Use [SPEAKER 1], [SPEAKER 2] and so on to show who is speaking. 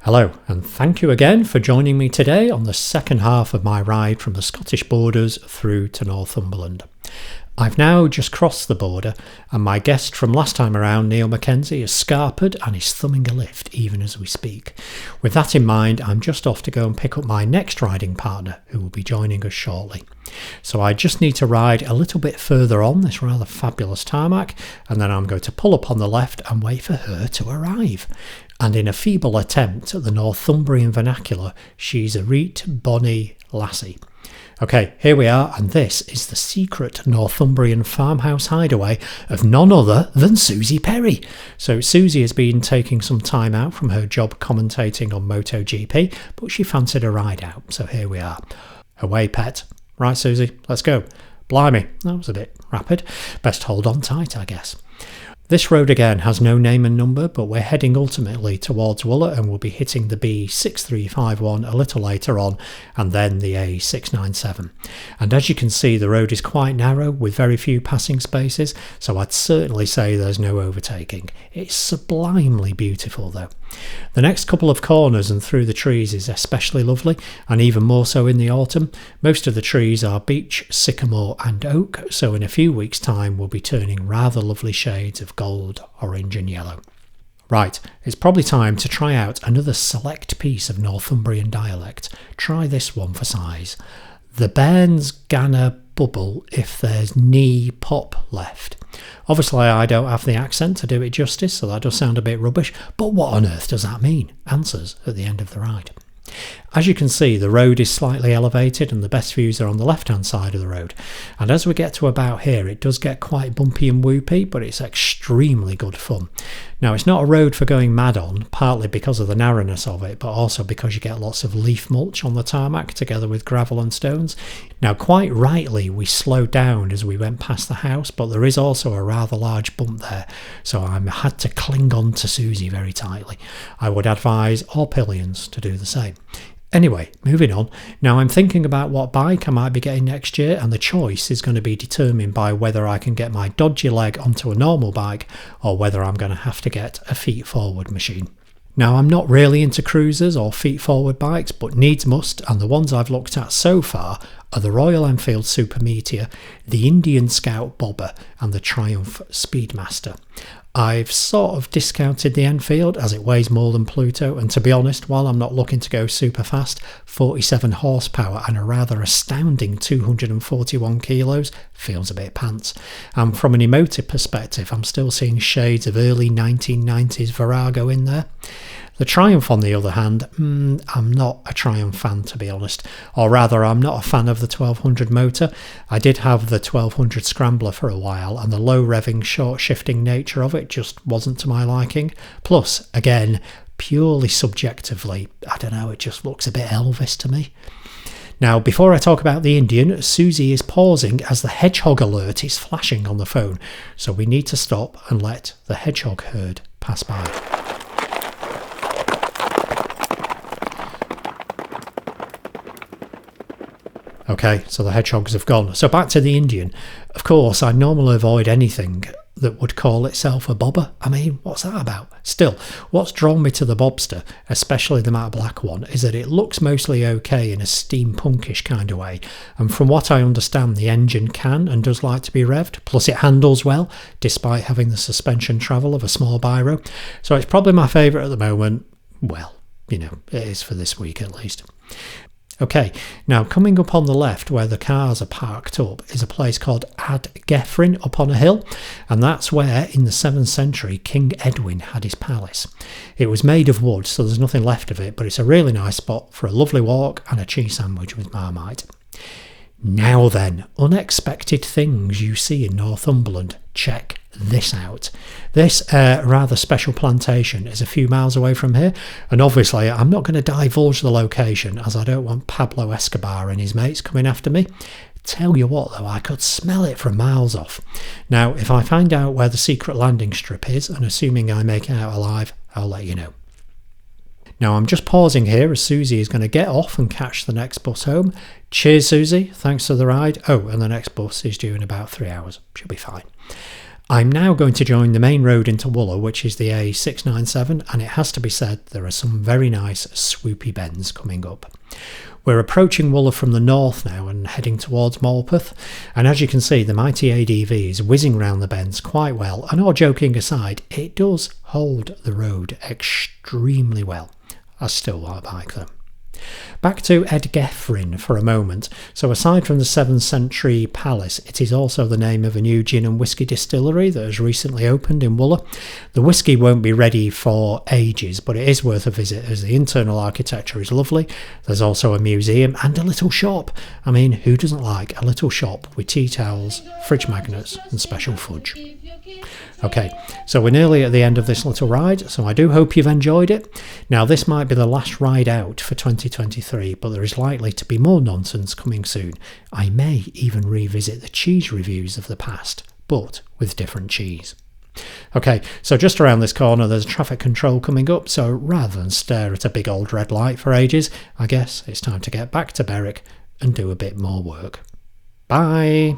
[SPEAKER 1] Hello, and thank you again for joining me today on the second half of my ride from the Scottish borders through to Northumberland. I've now just crossed the border, and my guest from last time around, Neil Mackenzie, is scarpered and is thumbing a lift even as we speak. With that in mind, I'm just off to go and pick up my next riding partner, who will be joining us shortly. So I just need to ride a little bit further on this rather fabulous tarmac, and then I'm going to pull up on the left and wait for her to arrive. And in a feeble attempt at the Northumbrian vernacular, she's a reet bonny lassie. Okay, here we are, and this is the secret Northumbrian farmhouse hideaway of none other than Susie Perry. So Susie has been taking some time out from her job commentating on MotoGP, but she fancied a ride out, so here we are. Away, pet. Right, Susie, let's go. Blimey, that was a bit rapid. Best hold on tight, I guess. This road again has no name and number, but we're heading ultimately towards Wooler and we'll be hitting the B6351 a little later on, and then the A697. And as you can see, the road is quite narrow with very few passing spaces, so I'd certainly say there's no overtaking. It's sublimely beautiful though. The next couple of corners and through the trees is especially lovely, and even more so in the autumn. Most of the trees are beech, sycamore and oak, so in a few weeks' time we'll be turning rather lovely shades of gold, orange and yellow. Right, it's probably time to try out another select piece of Northumbrian dialect. Try this one for size. The bairns ganna bubble if there's knee pop left. Obviously I don't have the accent to do it justice, so that does sound a bit rubbish, but what on earth does that mean? Answers at the end of the ride. As you can see, the road is slightly elevated and the best views are on the left hand side of the road, and as we get to about here it does get quite bumpy and whoopy, but it's extremely good fun. Now, it's not a road for going mad on, partly because of the narrowness of it, but also because you get lots of leaf mulch on the tarmac together with gravel and stones. Now, quite rightly we slowed down as we went past the house, but there is also a rather large bump there, so I had to cling on to Susie very tightly. I would advise all pillions to do the same. Anyway, moving on. Now I'm thinking about what bike I might be getting next year, and the choice is going to be determined by whether I can get my dodgy leg onto a normal bike or whether I'm going to have to get a feet forward machine. Now, I'm not really into cruisers or feet forward bikes, but needs must, and the ones I've looked at so far are the Royal Enfield Super Meteor, the Indian Scout Bobber and the Triumph Speedmaster. I've sort of discounted the Enfield as it weighs more than Pluto, and to be honest, while I'm not looking to go super fast, 47 horsepower and a rather astounding 241 kilos feels a bit pants. And from an emotive perspective, I'm still seeing shades of early 1990s Virago in there. The Triumph, on the other hand, I'm not a Triumph fan, to be honest. Or rather, I'm not a fan of the 1200 motor. I did have the 1200 Scrambler for a while, and the low revving, short shifting nature of it just wasn't to my liking. Plus, again, purely subjectively, I don't know, it just looks a bit Elvis to me. Now, before I talk about the Indian, Susie is pausing as the hedgehog alert is flashing on the phone, so we need to stop and let the hedgehog herd pass by. Okay, so the hedgehogs have gone. So back to the Indian. Of course, I normally avoid anything that would call itself a bobber. I mean, what's that about? Still, what's drawn me to the Bobster, especially the matte black one, is that it looks mostly okay in a steampunkish kind of way. And from what I understand, the engine can and does like to be revved, plus it handles well, despite having the suspension travel of a small biro. So it's probably my favourite at the moment. Well, you know, it is for this week at least. Okay, now coming up on the left where the cars are parked up is a place callad Ad Gefrin up on a hill, and that's where in the 7th century King Edwin had his palace. It was made of wood, so there's nothing left of it, but it's a really nice spot for a lovely walk and a cheese sandwich with Marmite. Now then, unexpected things you see in Northumberland. Check this out. This rather special plantation is a few miles away from here, and obviously I'm not going to divulge the location as I don't want Pablo Escobar and his mates coming after me. Tell you what though, I could smell it from miles off. Now, if I find out where the secret landing strip is, and assuming I make it out alive, I'll let you know. Now I'm just pausing here as Susie is going to get off and catch the next bus home. Cheers, Susie. Thanks for the ride. Oh, and the next bus is due in about 3 hours. She'll be fine. I'm now going to join the main road into Wooler, which is the A697, and it has to be said there are some very nice swoopy bends coming up. We're approaching Wooler from the north now and heading towards Morpeth, and as you can see the mighty ADV is whizzing round the bends quite well, and all joking aside, it does hold the road extremely well. I still like them. Back to Edgefrin for a moment. So aside from the 7th century palace, it is also the name of a new gin and whisky distillery that has recently opened in Wooler. The whisky won't be ready for ages, but it is worth a visit as the internal architecture is lovely. There's also a museum and a little shop. I mean, who doesn't like a little shop with tea towels, fridge magnets and special fudge? Okay, so we're nearly at the end of this little ride, so I do hope you've enjoyed it. Now this might be the last ride out for 2023, but there is likely to be more nonsense coming soon. I may even revisit the cheese reviews of the past, but with different cheese. Okay, so just around this corner there's traffic control coming up, so rather than stare at a big old red light for ages, I guess it's time to get back to Berwick and do a bit more work. Bye!